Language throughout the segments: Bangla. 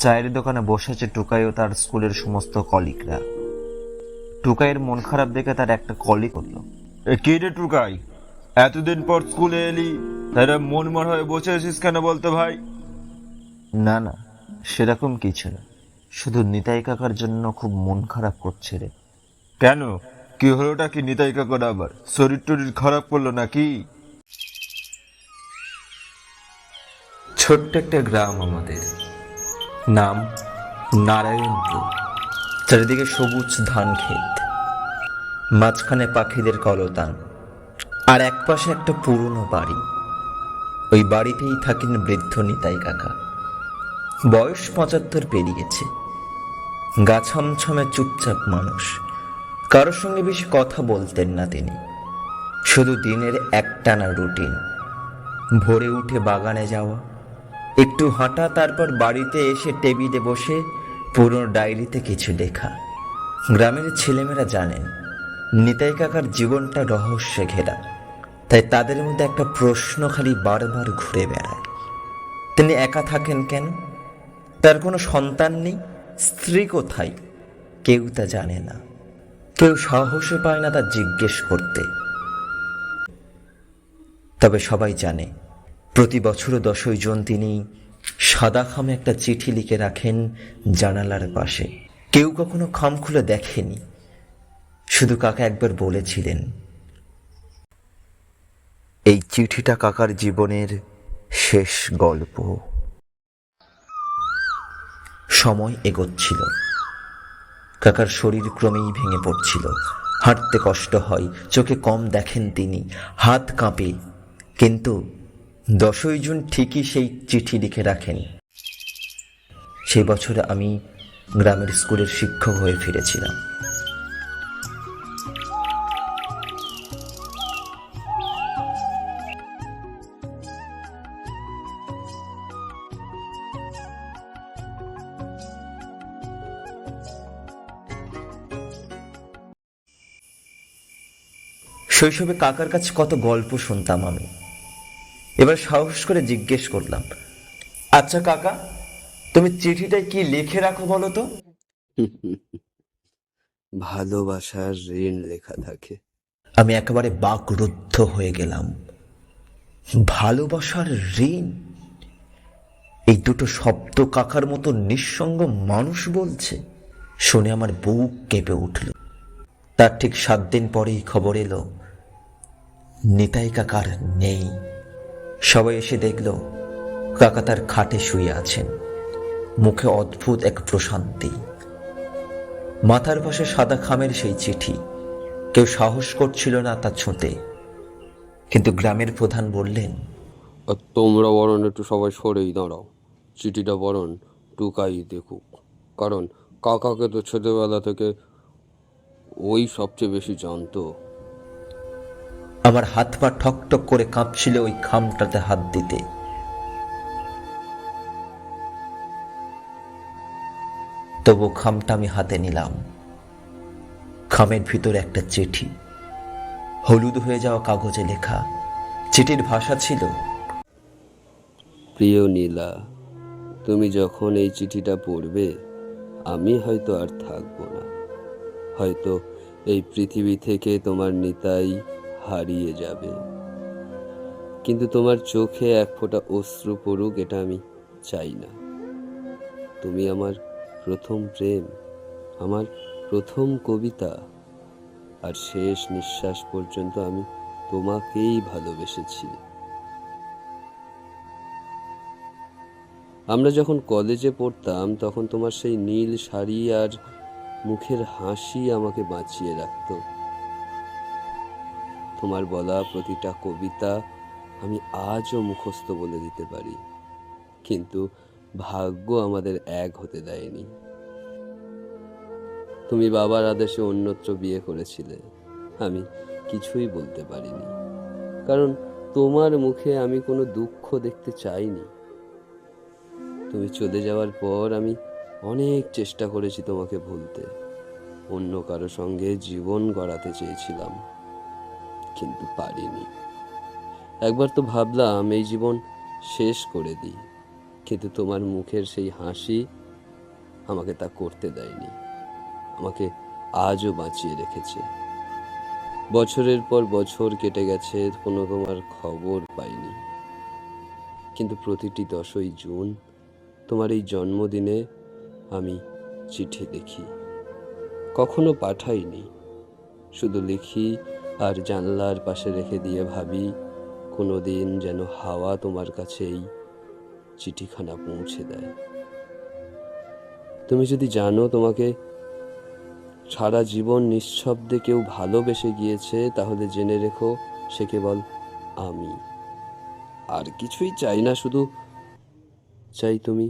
চায়ের দোকানে বসে আছে টুকাই ও তার স্কুলের সমস্ত কলিগরা। টুকাইয়ের মন খারাপ দেখে তার একটা কলিগ করলো। কি রে টুকাই, এতদিন পর স্কুলে এলি, তারা মনমর হয়ে বসে আছিস কেন বলতো ভাই? না না, সেরকম কিছু না, শুধু নিতাই কাকার জন্য খুব মন খারাপ করছে রে। কেন, কি হলোটা কি নিতাই কাকার আবার? শরীর টরীর খারাপ করলো নাকি? ছোট্ট একটা গ্রাম আমাদের, নাম নারায়ণপুর। চারিদিকে সবুজ ধান ক্ষেত, মাঝখানে পাখিদের কলতান, আর একপাশে একটা পুরনো বাড়ি। ওই বাড়িতেই থাকেন বৃদ্ধ নিতাই কাকা। বয়স 75 পেরিয়েছে। গা ছমছমে চুপচাপ মানুষ, কারোর সঙ্গে বেশি কথা বলতেন না তিনি। শুধু দিনের একটানা রুটিন, ভোরে উঠে বাগানে যাওয়া, একটু হাঁটা, তারপর বাড়িতে এসে টেবিলে বসে পুরনো ডায়েরিতে কিছু লেখা। গ্রামের ছেলেমেয়েরা জানেন নিতাই কাকার জীবনটা রহস্যে ঘেরা, তাই তাদের মধ্যে একটা প্রশ্ন খালি বারবার ঘুরে বেড়ায়, তিনি একা থাকেন কেন? তার কোনো সন্তান নেই, স্ত্রী কোথায়? কেউ তা জানে না, কেউ সাহসে পায় না তা জিজ্ঞেস করতে। তবে সবাই জানে প্রতি বছর 10ই জুন তিনি সাদা খামে একটা চিঠি লিখে রাখেন জানালার পাশে। কেউ কখনো খাম খুলে দেখেনি, শুধু কাকা একবার বলেছিলেন, এই চিঠিটা কাকার জীবনের শেষ গল্প। সময় এগোচ্ছিল, কাকার শরীর ক্রমেই ভেঙে পড়ছিল। হাঁটতে কষ্ট হয়, চোখে কম দেখেন তিনি, হাত কাঁপে। কিন্তু 10ই জুন ঠিকই সেই চিঠি লিখে রাখেন। সেই বছরে আমি গ্রামের স্কুলের শিক্ষক হয়ে ফিরেছিলাম। শৈশবে কাকার কাছে কত গল্প শুনতাম আমি। এবার সাহস করে জিজ্ঞেস করলাম, আচ্ছা কাকা, তুমি চিঠিটায় কি লিখে রাখো বলো তো? ভালোবাসার ঋণ লেখা থাকে। আমি একেবারে বাকরুদ্ধ হয়ে গেলাম। ভালোবাসার ঋণ? এই দুটো শব্দ কাকার মতো নিঃসঙ্গ মানুষ বলছে। শুনে আমার বুক কেঁপে উঠল। তার ঠিক 7 দিন পরেই খবর এলো নিতাই কাকার নেই। সবাই এসে দেখল কাকা তার খাটে শুয়ে আছেন, মুখে অদ্ভুত এক প্রশান্তি, মাথার পাশে সাদা খামের সেই চিঠি। কেউ সাহস করছিল না তা ছুঁতে, কিন্তু গ্রামের প্রধান বললেন, আর তোমরা বরং একটু সবাই সরেই দাঁড়াও, চিঠিটা বরং টুকাই দেখুক, কারণ কাকাকে তো ছোটবেলা থেকে ওই সবচেয়ে বেশি জানতো। আমার হাত পা ঠক ঠক করে কাঁপছিল ওই খামটাতে হাত দিতে। তবু খামটা আমি হাতে নিলাম। খামের ভিতরে একটা চিঠি, হলুদ হয়ে যাওয়া কাগজে লেখা। চিঠির ভাষা ছিল, প্রিয় নীলা, তুমি যখন এই চিঠিটা পড়বে আমি হয়তো আর থাকবো না, হয়তো এই পৃথিবী থেকে তোমার নিতাই হারিয়ে যাবে, কিন্তু তোমার চোখে এক ফোঁটা অশ্রু পড়ুক এটা আমি চাই না। তুমি আমার প্রথম প্রেম, আমার প্রথম কবিতা, আর শেষ নিঃশ্বাস পর্যন্ত আমি তোমাকেই ভালোবেসেছি। আমরা যখন কলেজে পড়তাম তখন তোমার সেই নীল শাড়ি আর মুখের হাসি আমাকে বাঁচিয়ে রাখতো। তোমার বলা প্রতিটা কবিতা আমি আজও মুখস্থ বলে দিতে পারি, কিন্তু ভাগ্য আমাদের এক হতে দেয়নি। তুমি বাবার আদেশে অন্যত্র বিয়ে করেছিলে, আমি কিছুই বলতে পারিনি, কারণ তোমার মুখে আমি কোনো দুঃখ দেখতে চাইনি। তুমি চলে যাওয়ার পর আমি অনেক চেষ্টা করেছি তোমাকে ভুলতে, অন্য কারো সঙ্গে জীবন গড়াতে চেয়েছিলাম, কিন্তু পারিনি। একবার তো ভাবলাম এই জীবন শেষ করে দিই, কিন্তু তোমার মুখের সেই হাসি আমাকে তা করতে দেয়নি, আমাকে আজও বাঁচিয়ে রেখেছে। বছরের পর বছর কেটে গেছে, কোনো তোমার খবর পাইনি, কিন্তু প্রতিটি 10ই জুন তোমার এই জন্মদিনে আমি চিঠি লিখি। কখনো পাঠাইনি, শুধু লিখি আর জানলার পাশে রেখে দিয়ে ভাবি কোনো দিন যেন হাওয়া তোমার কাছে এই চিঠিখানা পৌঁছে দেয়। তুমি যদি জানো তোমাকে সারা জীবন নিঃশব্দে কেউ ভালোবেসে গিয়েছে, তাহলে জেনে রেখো সে কেবল আমি। আর কিছুই চাই না, শুধু চাই তুমি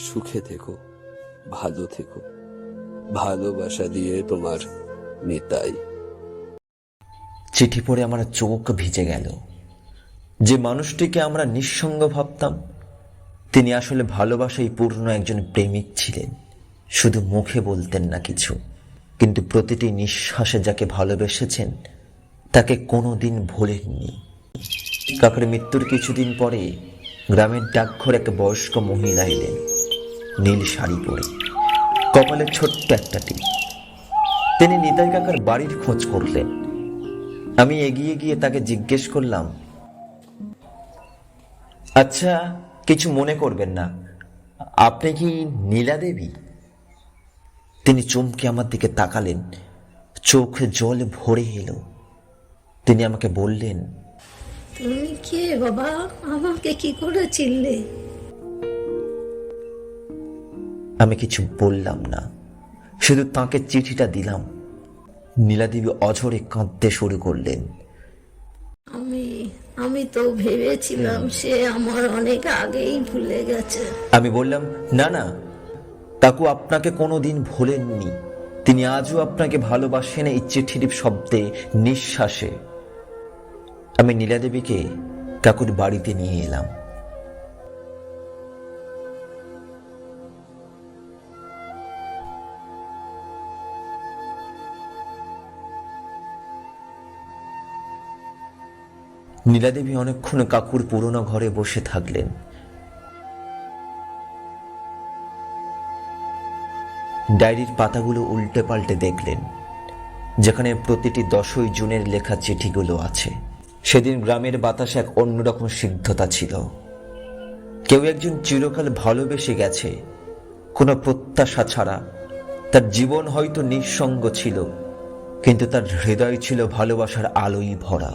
সুখে থেকো, ভালো থেকো। ভালোবাসা দিয়ে তোমার নিতাই। চিঠি পড়ে আমার চোখ ভিজে গেল। যে মানুষটিকে আমরা নিঃসঙ্গ ভাবতাম, তিনি আসলে ভালোবাসায় পূর্ণ একজন প্রেমিক ছিলেন। শুধু মুখে বলতেন না কিছু, কিন্তু প্রতিটি নিঃশ্বাসে যাকে ভালোবেসেছেন তাকে কোনোদিন ভোলেননি। কাকার মৃত্যুর কিছুদিন পরে গ্রামের ডাকঘর এক বয়স্ক মহিলা এলেন, নীল শাড়ি পরে, কপালে ছোট্ট একটা টিপ। তিনি নিতাই কাকার বাড়ির খোঁজ করলেন। আমি এগিয়ে গিয়ে তাকে জিজ্ঞেস করলাম, আচ্ছা, কিছু মনে করবেন না, আপনি কি নীলা দেবী? তিনি চমকে আমার দিকে তাকালেন, চোখে জল ভরে এলো। তিনি আমাকে বললেন, তুমি কে বাবা? আমাকে কি করে চিনলে? আমি কিছু বললাম না, শুধু তাকে চিঠিটা দিলাম। নীলাদেবী অঝরে কাঁদতে শুরু করলেন। আমি তো ভেবেছিলাম সে আমার অনেক আগেই ভুলে গেছে। আমি বললাম, না না কাকু, আপনাকে কোনোদিন ভোলেননি। তিনি আজও আপনাকে ভালোবাসেন, এই চিঠির শব্দে, নিঃশ্বাসে। আমি নীলাদেবীকে কাকুর বাড়িতে নিয়ে এলাম। নীলাদেবী অনেকক্ষণ কাকুর পুরনো ঘরে বসে থাকলেন। ডায়েরির পাতাগুলো উল্টে পাল্টে দেখলেন, যেখানে প্রতিটি 10ই জুনের লেখা চিঠিগুলো আছে। সেদিন গ্রামের বাতাসে এক অন্যরকম সিদ্ধতা ছিল। কেউ একজন চিরকাল ভালোবেসে গেছে, কোনো প্রত্যাশা ছাড়া। তার জীবন হয়তো নিঃসঙ্গ ছিল, কিন্তু তার হৃদয় ছিল ভালোবাসার আলোয় ভরা।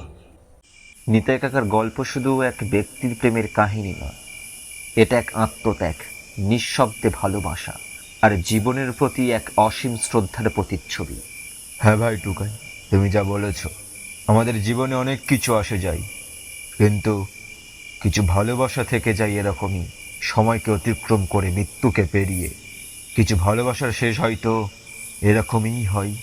নিতাই কাকার গল্প শুধু এক ব্যক্তির প্রেমের কাহিনী নয়, এটা এক আত্মত্যাগ, নিঃশব্দে ভালোবাসা আর জীবনের প্রতি এক অসীম শ্রদ্ধার প্রতিচ্ছবি। হ্যাঁ ভাই টুকাই, তুমি যা বলেছ, আমাদের জীবনে অনেক কিছু আসে যায়, কিন্তু কিছু ভালোবাসা থেকে যায় এরকমই, সময়কে অতিক্রম করে, মৃত্যুকে পেরিয়ে। কিছু ভালোবাসার শেষ হয়তো এরকমই হয়।